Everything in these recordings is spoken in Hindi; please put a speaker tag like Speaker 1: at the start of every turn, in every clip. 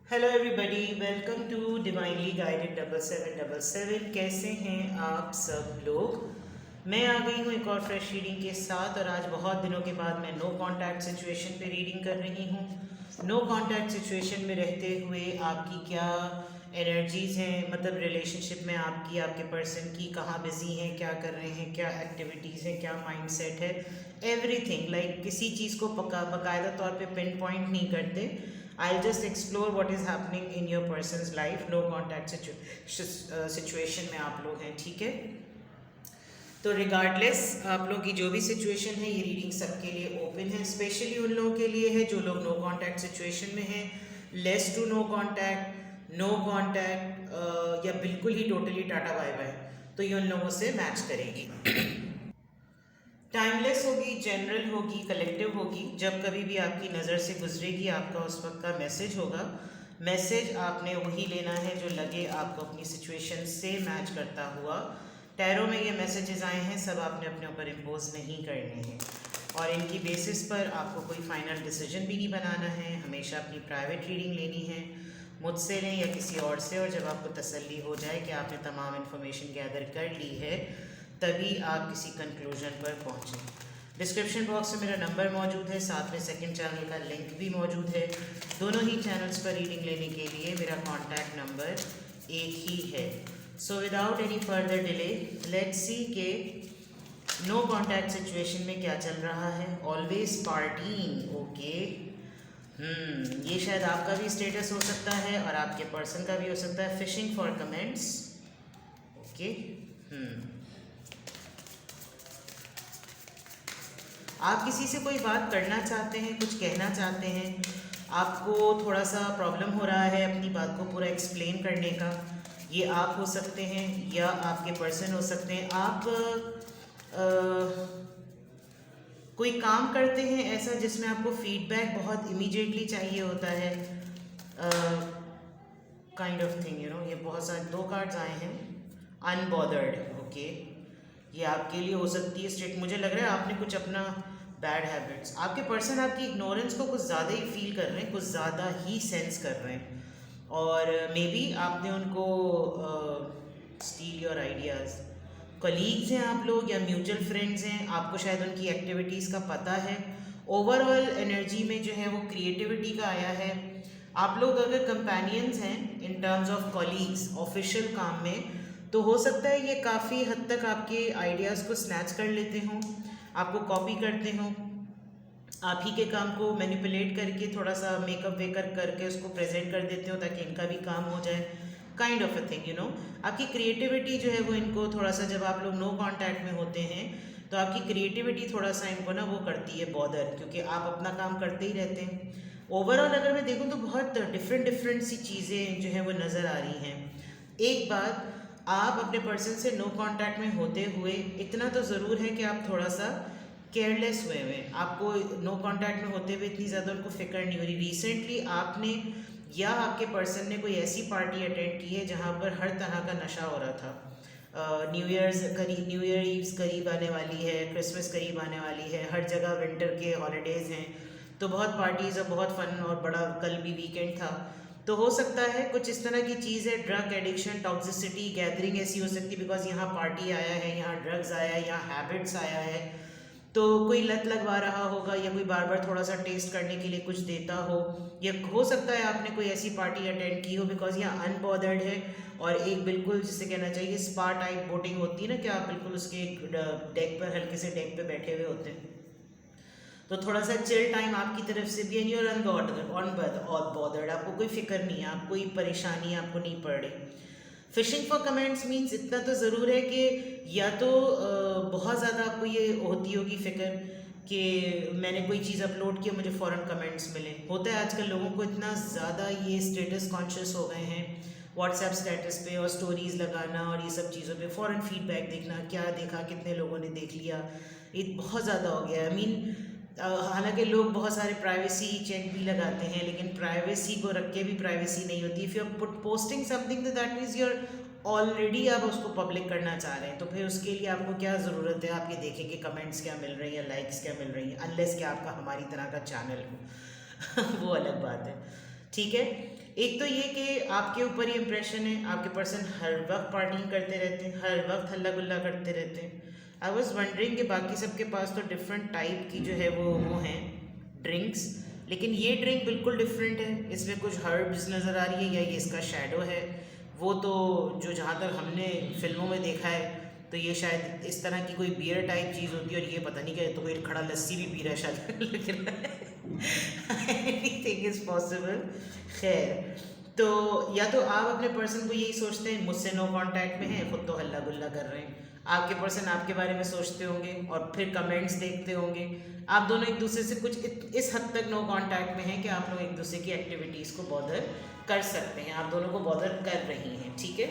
Speaker 1: Hello everybody, welcome to divinely guided 7777। कैसे हैं आप सब लोग। मैं आ गई हूँ एक और फ्रेश रीडिंग के साथ, और आज बहुत दिनों के बाद मैं नो कांटेक्ट सिचुएशन पे रीडिंग कर रही हूँ। नो कांटेक्ट सिचुएशन में रहते हुए आपकी क्या एनर्जीज़ हैं, मतलब रिलेशनशिप में आपकी, आपके पर्सन की कहाँ बिजी हैं, क्या कर रहे हैं, क्या एक्टिविटीज़ हैं, क्या माइंडसेट है, एवरीथिंग लाइक किसी चीज़ को बाकायदा तौर पे पिन पॉइंट नहीं करते। I'll just explore what is happening in your person's life. No contact situation में आप लोग हैं, ठीक है। तो रिगार्डलेस आप लोग की जो भी सिचुएशन है, ये रीडिंग सबके लिए ओपन है। स्पेशली उन लोगों के लिए है जो लोग नो कांटेक्ट सिचुएशन में हैं, less to no contact, no contact, या बिल्कुल ही टोटली टाटा बाय बाय, तो ये उन लोगों से मैच करेगी। टाइमलेस होगी, जनरल होगी, कलेक्टिव होगी। जब कभी भी आपकी नज़र से गुजरेगी, आपका उस वक्त का मैसेज होगा। मैसेज आपने वही लेना है जो लगे आपको अपनी सिचुएशन से मैच करता हुआ। टैरो में ये मैसेजेस आए हैं, सब आपने अपने ऊपर इम्पोज नहीं करने हैं, और इनकी बेसिस पर आपको कोई फाइनल डिसीजन भी नहीं बनाना है। हमेशा अपनी प्राइवेट रीडिंग लेनी है, मुझसे लें या किसी और से, और जब आपको तसल्ली हो जाए कि आपने तमाम इन्फॉर्मेशन गैदर कर ली है, तभी आप किसी कंक्लूजन पर पहुँचें। डिस्क्रिप्शन बॉक्स में मेरा नंबर मौजूद है, साथ में सेकंड चैनल का लिंक भी मौजूद है। दोनों ही चैनल्स पर रीडिंग लेने के लिए मेरा कॉन्टैक्ट नंबर एक ही है। So without any further delay, let's see के नो कॉन्टैक्ट सिचुएशन में क्या चल रहा है। Always partying, okay. ये शायद आपका भी स्टेटस हो सकता है और आपके पर्सन का भी हो सकता है। Fishing for comments, okay. आप किसी से कोई बात करना चाहते हैं, कुछ कहना चाहते हैं, आपको थोड़ा सा प्रॉब्लम हो रहा है अपनी बात को पूरा एक्सप्लेन करने का। ये आप हो सकते हैं या आपके पर्सन हो सकते हैं। आप कोई काम करते हैं ऐसा जिसमें आपको फीडबैक बहुत इमीडिएटली चाहिए होता है, kind of thing, you know. ये बहुत सारे दो कार्ड्स आए हैं। Unbothered, okay. ये आपके लिए हो सकती है स्ट्रिक्ट। मुझे लग रहा है आपने कुछ अपना बैड हैबिट्स, आपके पर्सन आपकी इग्नोरेंस को कुछ ज़्यादा ही फील कर रहे हैं, कुछ ज़्यादा ही सेंस कर रहे हैं, और मे बी आपने उनको स्टील योर आइडियाज़। कलीग्स हैं आप लोग या म्यूचुअल फ्रेंड्स हैं, आपको शायद उनकी एक्टिविटीज़ का पता है। ओवरऑल एनर्जी में जो है वो क्रिएटिविटी का आया है। आप लोग अगर कंपेनियंस हैं in terms of colleagues official काम में, तो हो सकता है ये काफ़ी हद तक आपके आइडियाज़ को स्नैच कर लेते हों, आपको कॉपी करते हों, आप ही के काम को मैनिपुलेट करके थोड़ा सा मेकअप वेकअप करके उसको प्रेजेंट कर देते हो ताकि इनका भी काम हो जाए, kind of a thing, you know. आपकी क्रिएटिविटी जो है वो इनको थोड़ा सा, जब आप लोग नो कांटेक्ट में होते हैं तो आपकी क्रिएटिविटी थोड़ा सा इनको ना वो करती है बॉदर, क्योंकि आप अपना काम करते ही रहते हैं। ओवरऑल अगर मैं देखूँ तो बहुत डिफरेंट सी चीज़ें जो है वो नज़र आ रही हैं। एक बात, आप अपने पर्सन से नो कांटेक्ट में होते हुए इतना तो ज़रूर है कि आप थोड़ा सा केयरलेस हुए हैं। आपको नो कांटेक्ट में होते हुए इतनी ज़्यादा उनको फिक्र नहीं हो रही। रिसेंटली आपने या आपके पर्सन ने कोई ऐसी पार्टी अटेंड की है जहाँ पर हर तरह का नशा हो रहा था। न्यू ईयर ईव्स करीब आने वाली है, क्रिसमस करीब आने वाली है, हर जगह विंटर के हॉलीडेज़ हैं, तो बहुत पार्टीज़ और बहुत फन, और बड़ा कल भी वीकेंड था, तो हो सकता है कुछ इस तरह की चीज़ है। ड्रग एडिक्शन, टॉक्सिसिटी, गैदरिंग ऐसी हो सकती है बिकॉज यहाँ पार्टी आया है, यहाँ ड्रग्स आया है, यहाँ हैबिट्स आया है, तो कोई लत लगवा रहा होगा, या कोई बार बार थोड़ा सा टेस्ट करने के लिए कुछ देता हो, या हो सकता है आपने कोई ऐसी पार्टी अटेंड की हो बिकॉज यहाँ अनबॉदर्ड है, और एक बिल्कुल जिसे कहना चाहिए स्पा टाइप बोटिंग होती है ना, कि आप बिल्कुल उसके डेक पर, हल्के से डेक पे बैठे हुए होते हैं, तो थोड़ा सा चिल टाइम आपकी तरफ से भी, एंड यूर अनबॉदर्ड, आपको कोई फिक्र नहीं है, आपको कोई परेशानी आपको नहीं पड़ रही। फिशिंग फॉर कमेंट्स मीन्स इतना तो ज़रूर है कि या तो बहुत ज़्यादा आपको ये होती होगी फिक्र कि मैंने कोई चीज़ अपलोड की, मुझे फ़ौरन कमेंट्स मिले। होता है आजकल लोगों को इतना ज़्यादा ये स्टेटस कॉन्शियस हो गए हैं, व्हाट्सएप स्टेटस पे और स्टोरीज़ लगाना और ये सब चीज़ों पे फ़ौरन फीडबैक देखना, क्या देखा, कितने लोगों ने देख लिया, ये बहुत ज़्यादा हो गया है। आई मीन, हालांकि लोग बहुत सारे प्राइवेसी चेक भी लगाते हैं, लेकिन प्राइवेसी को रख के भी प्राइवेसी नहीं होती। If you are posting something तो दैट मीन्स यूर ऑलरेडी आप उसको पब्लिक करना चाह रहे हैं, तो फिर उसके लिए आपको क्या ज़रूरत है आप ये देखें कि कमेंट्स क्या मिल रही हैं, लाइक्स क्या मिल रही हैं, अनलेस कि आपका हमारी तरह का चैनल हो वो अलग बात है। ठीक है। एक तो ये कि आपके ऊपर ये इंप्रेशन है, आपके पर्सन हर वक्त पार्टिंग करते रहते हैं, हर वक्त हल्ला गुल्ला करते रहते हैं। आई वॉज वंडरिंग कि बाकी सबके पास तो डिफरेंट टाइप की जो है वो हैं ड्रिंक्स, लेकिन ये ड्रिंक बिल्कुल डिफरेंट है। इसमें कुछ हर्ब्स नज़र आ रही है या ये इसका शैडो है। वो तो जो जहाँ तक हमने फिल्मों में देखा है तो ये शायद इस तरह की कोई बियर टाइप चीज़ होती है, और ये पता नहीं क्या, तो कोई खड़ा लस्सी भी पी रहा है शायद लग रहा है। Anything is possible. खैर, तो या तो आप अपने पर्सन को यही सोचते हैं मुझसे नो कांटेक्ट में है, खुद तो हल्ला गुल्ला कर रहे हैं। आपके पर्सन आपके बारे में सोचते होंगे और फिर कमेंट्स देखते होंगे। आप दोनों एक दूसरे से कुछ इस हद तक नो कांटेक्ट में हैं कि आप लोग एक दूसरे की एक्टिविटीज़ को बॉदर कर सकते हैं, आप दोनों को बॉदर कर रही हैं, ठीक है।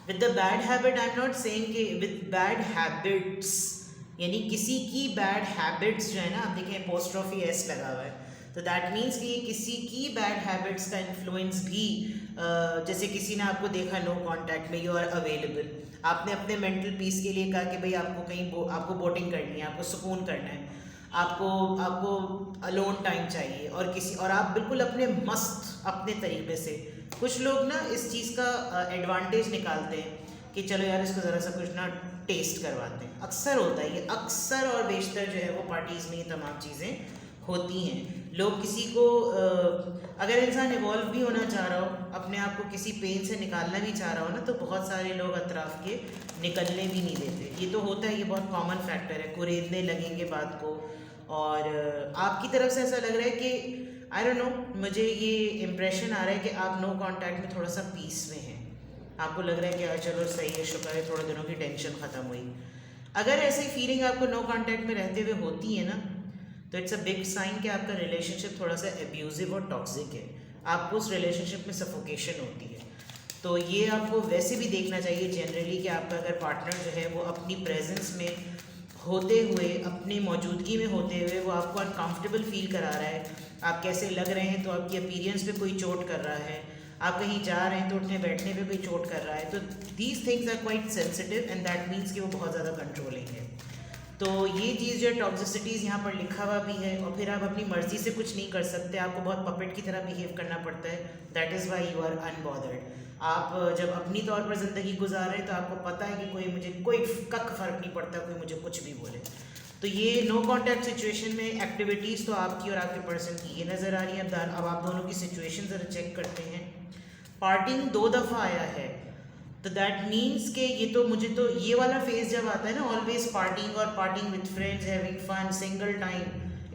Speaker 1: With the bad habit, I am not saying कि विद बैड हैबिट्स, यानी किसी की बैड हैबिट्स जो है ना, आप देखें एपोस्ट्रोफी एस लगा हुआ है, तो दैट मीन्स कि ये किसी की बैड हैबिट्स का इन्फ्लुएंस भी, जैसे किसी ने आपको देखा नो कांटेक्ट में, यू आर अवेलेबल, आपने अपने मेंटल पीस के लिए कहा कि भाई आपको कहीं आपको बोटिंग करनी है, आपको सुकून करना है, आपको अलोन टाइम चाहिए, और आप बिल्कुल अपने मस्त अपने तरीके से। कुछ लोग ना इस चीज़ का एडवांटेज निकालते हैं कि चलो यार इसको ज़रा सा कुछ ना टेस्ट करवाते हैं। अक्सर होता है ये, अक्सर और बेशतर जो है वो पार्टीज़ में ये तमाम चीज़ें होती हैं। लोग किसी को अगर इंसान इवॉल्व भी होना चाह रहा हो, अपने आप को किसी पेन से निकालना भी चाह रहा हो ना, तो बहुत सारे लोग अतराफ़ के निकलने भी नहीं देते। ये तो होता है, ये बहुत कॉमन फैक्टर है, कुरेदने लगेंगे बात को। और आपकी तरफ से ऐसा लग रहा है कि आई डोंट नो, मुझे ये इम्प्रेशन आ रहा है कि आप नो कांटेक्ट में थोड़ा सा पीस में हैं। आपको लग रहा है कि यार चलो सही है, शुक्र है थोड़े दिनों की टेंशन ख़त्म हुई। अगर ऐसी फीलिंग आपको नो कांटेक्ट में रहते हुए होती है ना, तो इट्स अ बिग साइन कि आपका रिलेशनशिप थोड़ा सा एब्यूजिव और टॉक्सिक है, आपको उस रिलेशनशिप में सफोकेशन होती है। तो ये आपको वैसे भी देखना चाहिए जनरली कि आपका अगर पार्टनर जो है वो अपनी प्रेजेंस में होते हुए, अपनी मौजूदगी में होते हुए वो आपको अनकम्फर्टेबल फील करा रहा है, आप कैसे लग रहे हैं तो आपकी अपीयरेंस पे कोई चोट कर रहा है, आप कहीं जा रहे हैं तो उठने बैठने पे कोई चोट कर रहा है, तो these things are quite sensitive and that means कि वो बहुत ज़्यादा कंट्रोलिंग है। तो ये चीज़ जो है टॉक्सिसिटीज़ यहाँ पर लिखा हुआ भी है, और फिर आप अपनी मर्ज़ी से कुछ नहीं कर सकते, आपको बहुत पपेट की तरह बिहेव करना पड़ता है। That is why you are unbothered. आप जब अपनी तौर पर ज़िंदगी गुजार रहे हैं तो आपको पता है कि कोई कख फ़र्क नहीं पड़ता, कोई मुझे कुछ भी बोले। तो ये नो कांटेक्ट सिचुएशन में एक्टिविटीज़ तो आपकी और आपके पर्सन की ये नज़र आ रही है। अब आप दोनों की सिचुएशन ज़रा चेक करते हैं। पार्टिंग 2 दफ़ा आया है, तो दैट मीन्स के ये तो मुझे तो ये वाला फेज जब आता है ना, ऑलवेज पार्टिंग और partying with friends, having fun, single time,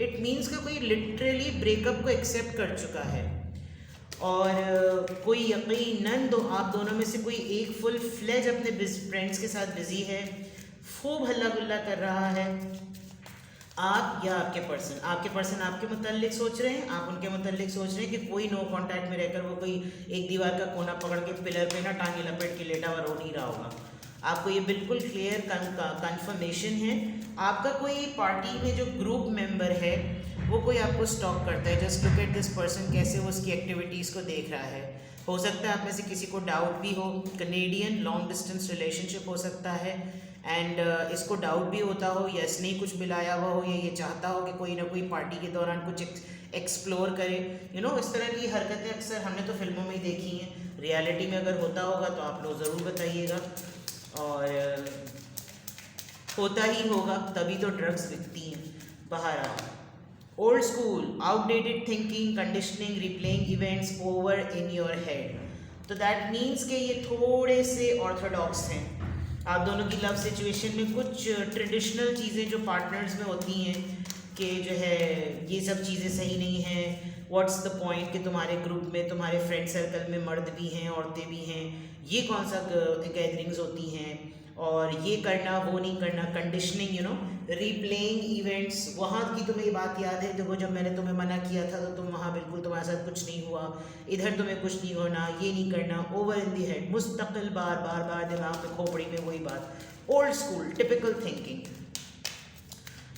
Speaker 1: it means कि कोई लिटरली ब्रेकअप को एक्सेप्ट कर चुका है, और कोई यकीनन आप दोनों में से कोई एक फुल फ्लेज अपने फ्रेंड्स के साथ बिजी है, खूब हल्ला गुल्ला कर रहा है। आप या आपके पर्सन आपके मुताल्लिक सोच रहे हैं, आप उनके मुताल्लिक सोच रहे हैं कि कोई नो कांटेक्ट में रहकर वो कोई एक दीवार का कोना पकड़ के पिलर पे ना टांगे लपेट के लेटा हुआ रो नहीं रहा होगा। आपको ये बिल्कुल क्लियर कंफर्मेशन है। आपका कोई पार्टी में जो ग्रुप मेंबर है वो कोई आपको स्टॉक करता है। Just look at this person, कैसे वो उसकी एक्टिविटीज़ को देख रहा है। हो सकता है आप में से किसी को डाउट भी हो, कनेडियन लॉन्ग डिस्टेंस रिलेशनशिप हो सकता है, एंड इसको डाउट भी होता हो या इसने ही कुछ मिलाया हुआ हो, या ये चाहता हो कि कोई ना कोई पार्टी के दौरान कुछ एक्सप्लोर करे। इस तरह की हरकतें अक्सर हमने तो फिल्मों में ही देखी हैं। रियलिटी में अगर होता होगा तो आप लोग ज़रूर बताइएगा, और होता ही होगा, तभी तो ड्रग्स बिकती हैं। बहरहाल, old school, outdated thinking, conditioning, replaying events over in your head, तो दैट मीन्स कि ये थोड़े से ऑर्थोडॉक्स हैं। आप दोनों की लव सिचुएशन में कुछ ट्रेडिशनल चीज़ें जो पार्टनर्स में होती हैं कि जो है ये सब चीज़ें सही नहीं हैं। व्हाट्स द पॉइंट कि तुम्हारे ग्रुप में, तुम्हारे फ्रेंड सर्कल में मर्द भी हैं, औरतें भी हैं, ये कौन सा गैदरिंग्स होती हैं, और ये करना वो नहीं करना, कंडीशनिंग, रिप्लेइंग इवेंट्स। वहाँ की तुम्हें ये बात याद है, देखो जब मैंने तुम्हें मना किया था तो तुम वहाँ बिल्कुल, तुम्हारे साथ कुछ नहीं हुआ, इधर तुम्हें कुछ नहीं होना, ये नहीं करना, ओवर इन दी हेड, मुस्तकिल बार बार दिमाग में, खोपड़ी में वही बात। Old school, typical thinking.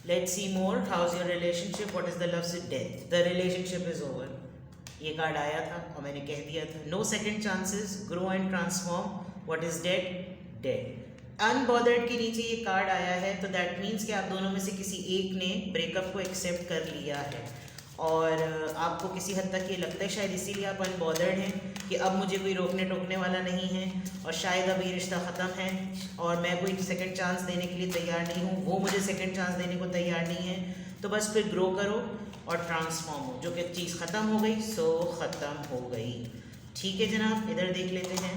Speaker 1: Let's see more, how is your relationship, what is the love say death, the relationship is over. ये कार्ड आया था और मैंने कह दिया था, no second chances, grow and transform, what is dead, dead. Unbothered के नीचे ये कार्ड आया है, तो दैट मीन्स कि आप दोनों में से किसी एक ने ब्रेकअप को एक्सेप्ट कर लिया है, और आपको किसी हद तक ये लगता है शायद इसीलिए आप अनबॉदर्ड हैं कि अब मुझे कोई रोकने टोकने वाला नहीं है और शायद अब ये रिश्ता ख़त्म है और मैं कोई सेकंड चांस देने के लिए तैयार नहीं हूँ, वो मुझे सेकंड चांस देने को तैयार नहीं है। तो बस फिर ग्रो करो और ट्रांसफॉर्म हो, जो कि चीज़ ख़त्म हो गई सो ख़त्म हो गई। ठीक है जनाब, इधर देख लेते हैं।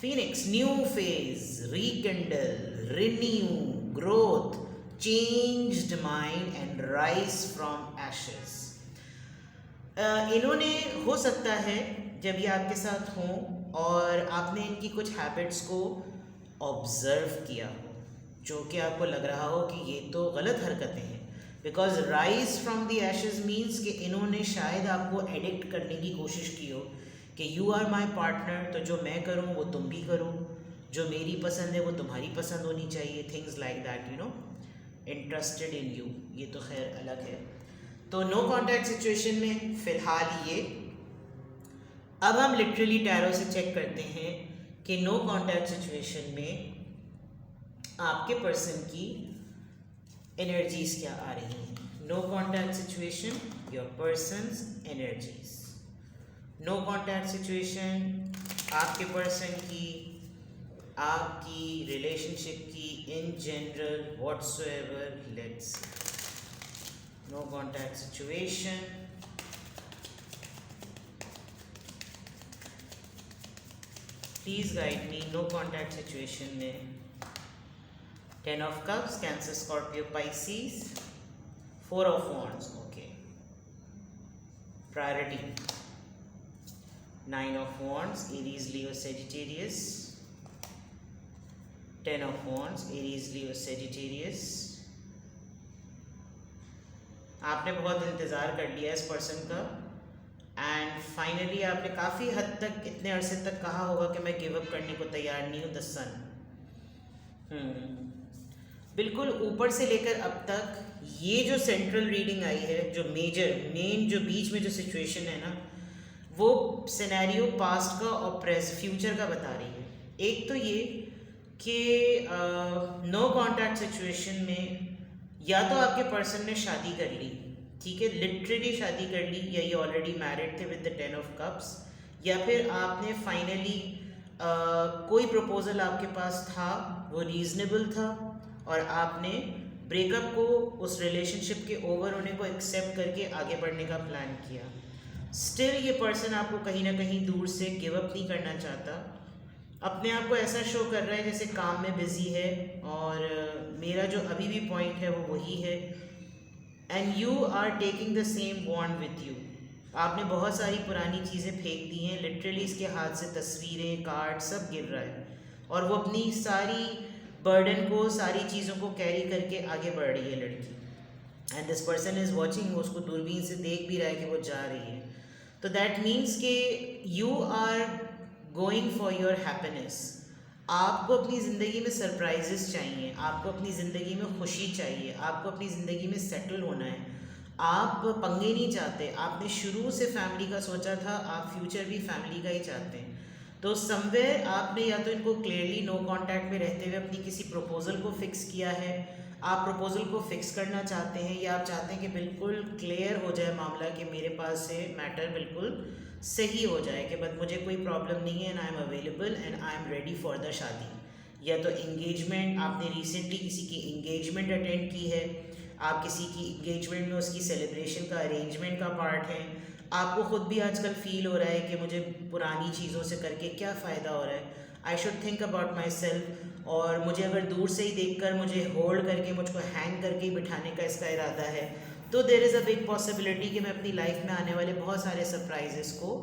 Speaker 1: Phoenix, new phase, rekindle, renew, growth, changed mind and rise from ashes. इन्होंने हो सकता है जब ये आपके साथ हों और आपने इनकी कुछ हैबिट्स को ऑब्ज़र्व किया हो, जो कि आपको लग रहा हो कि ये तो गलत हरकतें हैं, because rise from the ashes means कि इन्होंने शायद आपको एडिक्ट करने की कोशिश की हो कि यू आर माई पार्टनर, तो जो मैं करूँ वो तुम भी करो, जो मेरी पसंद है वो तुम्हारी पसंद होनी चाहिए, things like that, you know, interested in you. ये तो खैर अलग है। तो नो कॉन्टैक्ट सिचुएशन में फ़िलहाल ये, अब हम लिटरली टैरो से चेक करते हैं कि नो कॉन्टैक्ट सिचुएशन में आपके पर्सन की एनर्जीज़ क्या आ रही हैं। No contact situation, your person's energies. No contact situation, आपके पर्सन की, आपकी रिलेशनशिप की in general whatsoever, let's no contact situation, please guide me. No contact situation में 10 of cups, Cancer, Scorpio, Pisces, 4 of wands, okay, priority, 9 of wands, Aries, Leo, Sagittarius, 10 of wands, Aries, Leo, Sagittarius। आपने बहुत इंतज़ार कर लिया इस पर्सन का एंड फाइनली आपने काफ़ी हद तक इतने अरसे तक कहा होगा कि मैं गिव अप करने को तैयार नहीं हूँ। द सन, बिल्कुल ऊपर से लेकर अब तक ये जो सेंट्रल रीडिंग आई है, जो मेन जो बीच में जो सिचुएशन है ना, वो सिनेरियो पास्ट का और फ्यूचर का बता रही है। एक तो ये कि नो कॉन्टैक्ट सिचुएशन में या तो आपके पर्सन ने शादी कर ली, ठीक है, लिटरली शादी कर ली, या ये ऑलरेडी मैरिड थे विद द 10 of cups, या फिर आपने फाइनली कोई प्रपोजल आपके पास था, वो रीज़नेबल था और आपने ब्रेकअप को, उस रिलेशनशिप के ओवर होने को एक्सेप्ट करके आगे बढ़ने का प्लान किया। स्टिल ये पर्सन आपको कहीं ना कहीं दूर से गिव अप नहीं करना चाहता, अपने आप को ऐसा शो कर रहा है जैसे काम में बिजी है, और मेरा जो अभी भी पॉइंट है वो वही है, and you are taking the same bond with you. आपने बहुत सारी पुरानी चीज़ें फेंक दी हैं, लिटरली इसके हाथ से तस्वीरें, कार्ड सब गिर रहा है, और वो अपनी सारी बर्डन को, सारी चीज़ों को कैरी करके आगे बढ़ रही है लड़की, and this person is watching, उसको दूरबीन से देख भी रहा है कि वो जा रही है। तो दैट मीन्स कि you are going for your happiness. आपको अपनी ज़िंदगी में सरप्राइजेस चाहिए, आपको अपनी ज़िंदगी में खुशी चाहिए, आपको अपनी ज़िंदगी में सेटल होना है, आप पंगे नहीं चाहते। आपने शुरू से फैमिली का सोचा था, आप फ्यूचर भी फैमिली का ही चाहते हैं। तो समवेयर आपने या तो इनको क्लियरली नो कांटेक्ट में रहते हुए अपनी किसी प्रपोजल को फिक्स किया है, आप प्रपोजल को फिक्स करना चाहते हैं, या आप चाहते हैं कि बिल्कुल क्लियर हो जाए मामला कि मेरे पास से मैटर बिल्कुल सही हो जाए कि बस मुझे कोई प्रॉब्लम नहीं है, and I am available and I am ready for the शादी। या तो इंगेजमेंट, आपने रिसेंटली किसी की इंगेजमेंट अटेंड की है, आप किसी की इंगेजमेंट में उसकी सेलिब्रेशन का अरेंजमेंट का पार्ट है, आपको ख़ुद भी आजकल फील हो रहा है कि मुझे पुरानी चीज़ों से करके क्या फ़ायदा हो रहा है, I should think about my self, और मुझे अगर दूर से ही देखकर मुझे होल्ड करके मुझको हैंग करके ही बिठाने का इसका इरादा है, तो there is a big possibility कि मैं अपनी लाइफ में आने वाले बहुत सारे सरप्राइजेस को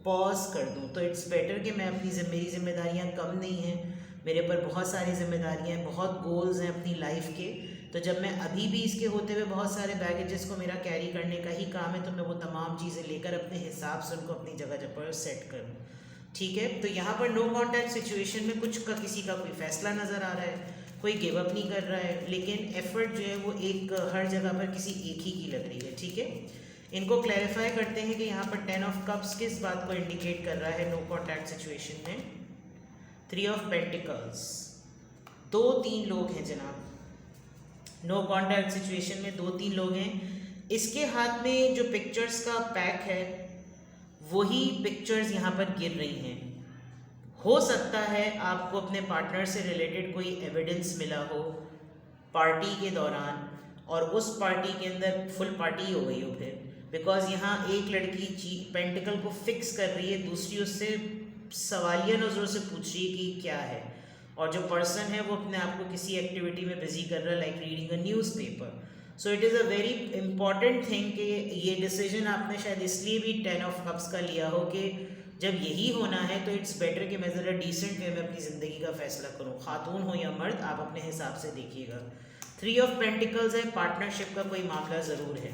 Speaker 1: पॉज कर दूँ। तो इट्स बेटर कि मैं मेरी जिम्मेदारियाँ कम नहीं हैं, मेरे पर बहुत सारी जिम्मेदारियाँ हैं, बहुत गोल्स हैं अपनी लाइफ के। तो जब मैं अभी भी इसके होते हुए बहुत सारे बैगेजेस को मेरा कैरी करने का ही काम है, तो मैं वो तमाम चीज़ें लेकर अपने हिसाब से उनको अपनी जगह पर सेट करूँ। ठीक है, तो यहाँ पर नो कॉन्टैक्ट सिचुएशन में कुछ का किसी का कोई फैसला नज़र आ रहा है, कोई गिव अप नहीं कर रहा है, लेकिन एफर्ट जो है वो एक हर जगह पर किसी एक ही की लग रही है। ठीक है, इनको क्लैरिफाई करते हैं कि यहाँ पर 10 of cups किस बात को इंडिकेट कर रहा है नो कॉन्टैक्ट सिचुएशन में। 3 of Pentacles, 2-3 लोग हैं जनाब नो कॉन्टैक्ट सिचुएशन में, 2-3 लोग हैं इसके हाथ में जो पिक्चर्स का पैक है वही पिक्चर्स यहाँ पर गिर रही हैं। हो सकता है आपको अपने पार्टनर से रिलेटेड कोई एविडेंस मिला हो पार्टी के दौरान, और उस पार्टी के अंदर फुल पार्टी हो गई हो फिर, बिकॉज यहाँ एक लड़की पेंटिकल को फिक्स कर रही है, दूसरी उससे सवालिया नज़रों से पूछ रही है कि क्या है, और जो पर्सन है वो अपने आप को किसी एक्टिविटी में बिजी कर रहा है, like reading a newspaper. So it is a very important thing कि ये डिसीजन आपने शायद इसलिए भी 10 ऑफ कप्स का लिया हो कि जब यही होना है तो इट्स बेटर कि मैं ज़रा डिसेंट वे में अपनी ज़िंदगी का फैसला करूँ, खातून हो या मर्द, आप अपने हिसाब से देखिएगा। 3 ऑफ पेंटिकल्स है, पार्टनरशिप का कोई मामला ज़रूर है।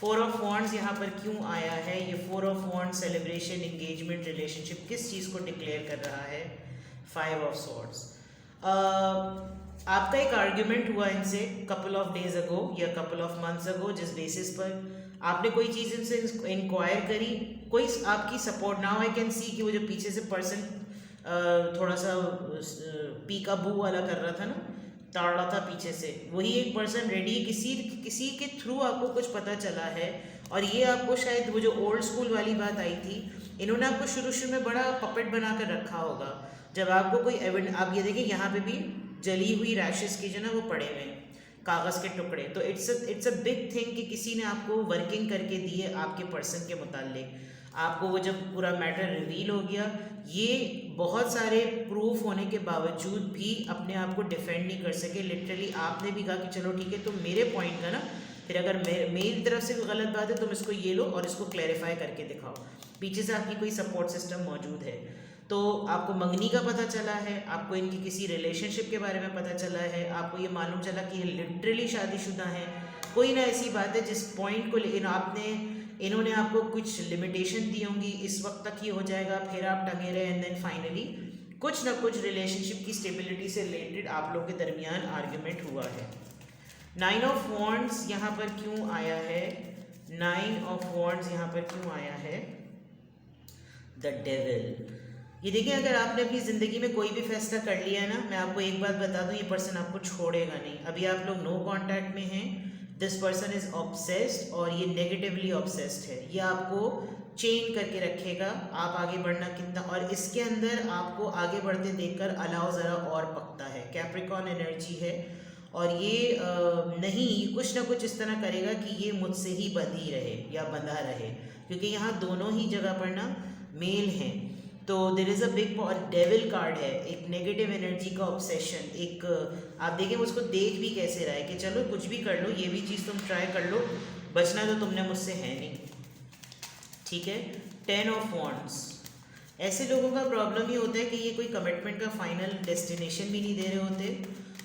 Speaker 1: 4 ऑफ वॉन्ड्स यहाँ पर क्यों आया है? ये 4 of wands celebration, engagement, relationship, किस चीज़ को डिक्लेयर कर रहा है? 5 ऑफ सॉर्ड्स। आपका एक आर्ग्यूमेंट हुआ इनसे कपल ऑफ डेज अगो या कपल ऑफ मंथ्स अगो, जिस बेसिस पर आपने कोई चीज़ इनसे इंक्वायर करी, कोई आपकी सपोर्ट ना हो। आई कैन सी कि वो जो पीछे से पर्सन थोड़ा सा पीका बू वाला कर रहा था ना, ताड़ रहा था पीछे से, वही एक पर्सन रेडी, किसी के थ्रू आपको कुछ पता चला है, और ये आपको शायद वो जो ओल्ड स्कूल वाली बात आई थी, इन्होंने आपको शुरू में बड़ा पपेट बना कर रखा होगा। जब आपको कोई एविडेंस, आप ये देखिए यहाँ पे भी जली हुई रैशेस के जो ना वो पड़े हुए हैं, कागज़ के टुकड़े, तो इट्स अ बिग थिंग कि किसी ने आपको वर्किंग करके दी है आपके पर्सन के मुतालिक। आपको वो जब पूरा मैटर रिवील हो गया, ये बहुत सारे प्रूफ होने के बावजूद भी अपने आप को डिफेंड नहीं कर सके। लिटरली आपने भी कहा कि चलो ठीक है, तुम मेरे पॉइंट का ना, फिर अगर मेरी तरफ से कोई गलत बात है तुम इसको ये लो और इसको क्लैरिफाई करके दिखाओ। पीछे से आपकी कोई सपोर्ट सिस्टम मौजूद है। तो आपको मंगनी का पता चला है, आपको इनकी किसी रिलेशनशिप के बारे में पता चला है, आपको ये मालूम चला कि ये लिटरली शादीशुदा हैं। कोई ना ऐसी बात है जिस पॉइंट को इन्होंने आपको कुछ लिमिटेशन दी होंगी, इस वक्त तक ये हो जाएगा, फिर आप टंगे रहे, एंड देन फाइनली कुछ ना कुछ रिलेशनशिप की स्टेबिलिटी से रिलेटेड आप लोग के दरमियान आर्ग्यूमेंट हुआ है। 9 ऑफ वॉन्ड्स यहाँ पर क्यों आया है? 9 ऑफ वॉन्ड्स यहाँ पर क्यों आया है? The devil. ये देखिए, अगर आपने अपनी ज़िंदगी में कोई भी फैसला कर लिया है ना, मैं आपको एक बात बता दूं, ये पर्सन आपको छोड़ेगा नहीं। अभी आप लोग नो कांटेक्ट में हैं, दिस पर्सन इज़ ऑब्सेस्ड, और ये नेगेटिवली ऑब्सेस्ड है। ये आपको चेन करके रखेगा, आप आगे बढ़ना कितना, और इसके अंदर आपको आगे बढ़ते देखकर अलाव ज़रा और पकता है। कैप्रिकॉर्न एनर्जी है, और ये नहीं, कुछ ना कुछ इस तरह करेगा कि ये मुझसे ही बंधी रहे या बंधा रहे, क्योंकि यहाँ दोनों ही जगह पर ना मेल हैं। तो देर इज़ अ बिग, और डेविल कार्ड है, एक नेगेटिव एनर्जी का ऑब्सेशन। एक आप देखें उसको देख भी कैसे रहा है कि चलो कुछ भी कर लो, ये भी चीज़ तुम ट्राई कर लो, बचना तो तुमने मुझसे है नहीं, ठीक है। 10 ऑफ वॉन्ड्स। ऐसे लोगों का प्रॉब्लम ये होता है कि ये कोई कमिटमेंट का फाइनल डेस्टिनेशन भी नहीं दे रहे होते,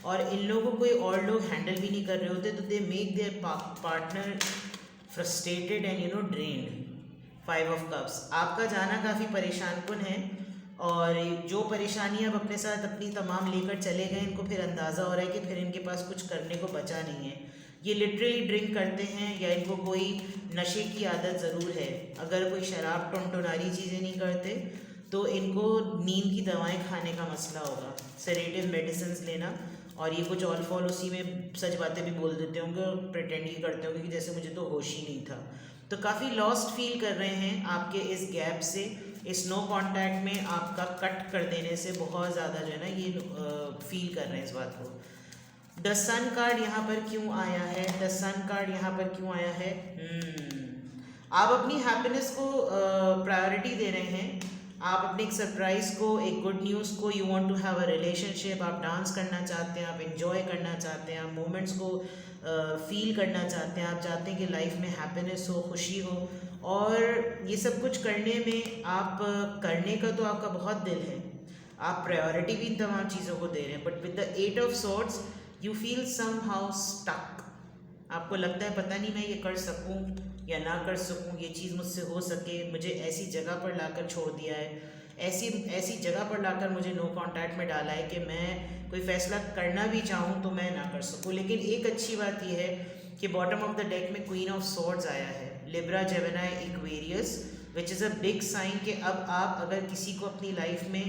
Speaker 1: और इन लोगों को कोई और लोग हैंडल भी नहीं कर रहे होते, तो they make their partner frustrated and drained. 5 of cups. आपका जाना काफ़ी परेशान कुन है, और जो परेशानी आप अपने साथ अपनी तमाम लेकर चले गए, इनको फिर अंदाज़ा हो रहा है कि फिर इनके पास कुछ करने को बचा नहीं है। ये लिटरली ड्रिंक करते हैं, या इनको कोई नशे की आदत ज़रूर है। अगर कोई शराब टुनटुनारी चीज़ें नहीं करते तो इनको नींद की दवाएं खाने का मसला होगा, सेडेटिव मेडिसिन लेना, और ये कुछ ऑल फॉल उसी में सच बातें भी बोल देते होंगे और प्रिटेंड ही करते होंगे कि जैसे मुझे तो होश ही नहीं था। तो काफ़ी लॉस्ट फील कर रहे हैं आपके इस गैप से, इस नो कांटेक्ट में आपका कट कर देने से बहुत ज़्यादा जो है ना ये फील कर रहे हैं इस बात को। द सन कार्ड यहाँ पर क्यों आया है? द सन कार्ड यहाँ पर क्यों आया है? आप अपनी हैप्पीनेस को प्रायोरिटी दे रहे हैं, आप अपने एक सरप्राइज़ को, एक गुड न्यूज़ को, you want to have a relationship, आप डांस करना चाहते हैं, आप इंजॉय करना चाहते हैं, आप मोमेंट्स को फील करना चाहते हैं, आप चाहते हैं कि लाइफ में हैप्पीनेस हो, खुशी हो, और ये सब कुछ करने में आप करने का तो आपका बहुत दिल है, आप प्रायोरिटी भी इन तमाम चीज़ों को दे रहे हैं, but with the 8 of swords you feel somehow stuck. आपको लगता है पता नहीं मैं ये कर सकूं या ना कर सकूं, ये चीज़ मुझसे हो सके, मुझे ऐसी जगह पर लाकर छोड़ दिया है, ऐसी जगह पर लाकर मुझे नो कांटेक्ट में डाला है कि मैं कोई फ़ैसला करना भी चाहूँ तो मैं ना कर सकूँ। लेकिन एक अच्छी बात यह है कि बॉटम ऑफ द डेक में क्वीन ऑफ सॉर्ड्स आया है, Libra, Gemini, Aquarius, which is a big sign कि अब आप अगर किसी को अपनी लाइफ में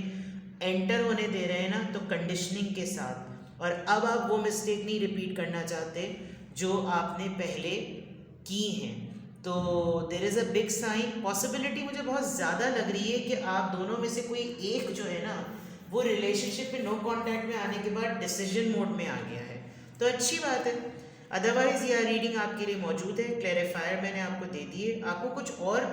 Speaker 1: एंटर होने दे रहे हैं ना, तो कंडीशनिंग के साथ, और अब आप वो मिस्टेक नहीं रिपीट करना चाहते जो आपने पहले की हैं। तो there is a big sign, possibility मुझे बहुत ज़्यादा लग रही है कि आप दोनों में से कोई एक जो है ना वो रिलेशनशिप में नो कांटेक्ट में आने के बाद डिसीजन मोड में आ गया है, तो अच्छी बात है। अदरवाइज़ यह रीडिंग आपके लिए मौजूद है, क्लैरिफायर मैंने आपको दे दिए। आपको कुछ और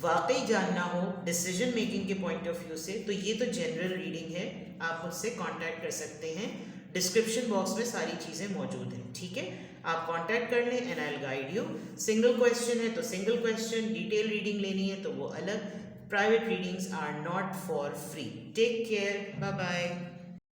Speaker 1: वाकई जानना हो डिसीजन मेकिंग के पॉइंट ऑफ व्यू से, तो ये तो जनरल रीडिंग है, आप मुझसे कांटेक्ट कर सकते हैं। डिस्क्रिप्शन बॉक्स में सारी चीज़ें मौजूद हैं, ठीक है। आप कांटेक्ट कर लें and I will guide you. Single question है तो सिंगल क्वेश्चन, डिटेल रीडिंग लेनी है तो वो अलग। Private readings are not for free. Take care, bye bye.